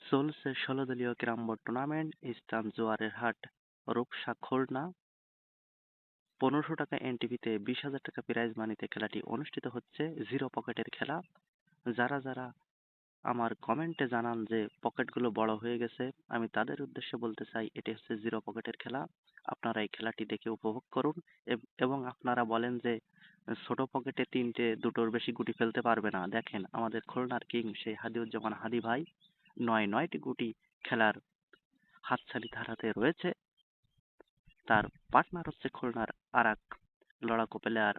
চলছে ১৬ দলীয় carrom board tournament স্থান জোয়ারের হাট রূপসা খুলনা। ১৫০০ টাকা এন্ট্রিতে ২০,০০০ টাকা প্রাইজ মানিতে খেলাটি অনুষ্ঠিত হচ্ছে। জিরো পকেটের খেলা। যারা যারা আমার কমেন্টে জানান যে পকেটগুলো বড় হয়ে গেছে, আমি তাদের উদ্দেশ্যে বলতে চাই এটি হচ্ছে জিরো পকেটের খেলা। আপনারা এই খেলাটি দেখে উপভোগ করুন এবং আপনারা বলেন যে ছোট পকেটে তিনটে দুটোর বেশি গুটি ফেলতে পারবে না। দেখেন আমাদের খুলনার কিং সেই হাদিউজ্জামান হাদি ভাই ৯টি গুটি খেলার হাতছানি তার হাতে রয়েছে। তার পার্টনার হচ্ছে খুলনার আরেক লড়াকু প্লেয়ার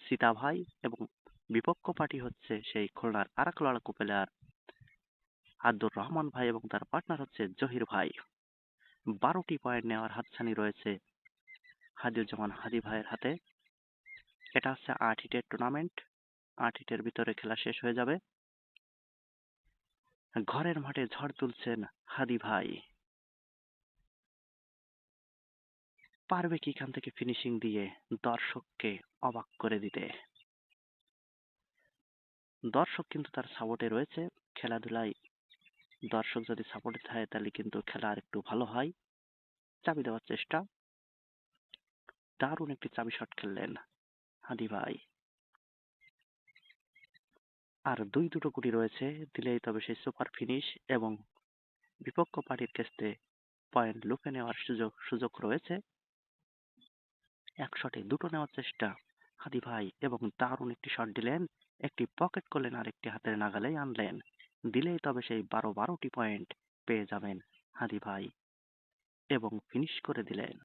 সীতা ভাই এবং বিপক্ষ পার্টি হচ্ছে সেই খুলনার আরেক লড়াকু প্লেয়ার আব্দুর রহমান ভাই এবং তার পার্টনার হচ্ছে জহির ভাই। ১২টি পয়েন্ট নেওয়ার হাতছানি রয়েছে হাদিউজ্জামান হাদি ভাইয়ের হাতে। এটা হচ্ছে ৮ হিটের টুর্নামেন্ট। ৮ হিটের ভিতরে খেলা শেষ হয়ে যাবে। ঘরের মাঠে ঝড় তুলছেন হাদি ভাই। পারবে কি এখান থেকে ফিনিশিং দিয়ে দর্শককে অবাক করে দিতে? দর্শক কিন্তু তার সাপোর্টে রয়েছে। খেলাধুলায় দর্শক যদি সাপোর্টে থাকে তাহলে কিন্তু খেলা আর একটু ভালো হয়। চাবি দেওয়ার চেষ্টা। দারুণ একটি চাবি শট খেললেন হাদি ভাই। আর দুটো গুটি রয়েছে, দিলেই তবে সেই সুপার ফিনিশ এবং বিপক্ষ পার্টির কাছে পয়েন্ট লুফে নেওয়ার সুযোগ রয়েছে। এক শটে দুটো নেওয়ার চেষ্টা হাদি ভাই এবং দারুণ একটি শট দিলেন। একটি পকেট করলেন আর একটি হাতের নাগালেই আনলেন। দিলেই তবে সেই ১২টি পয়েন্ট পেয়ে যাবেন হাদি ভাই এবং ফিনিশ করে দিলেন।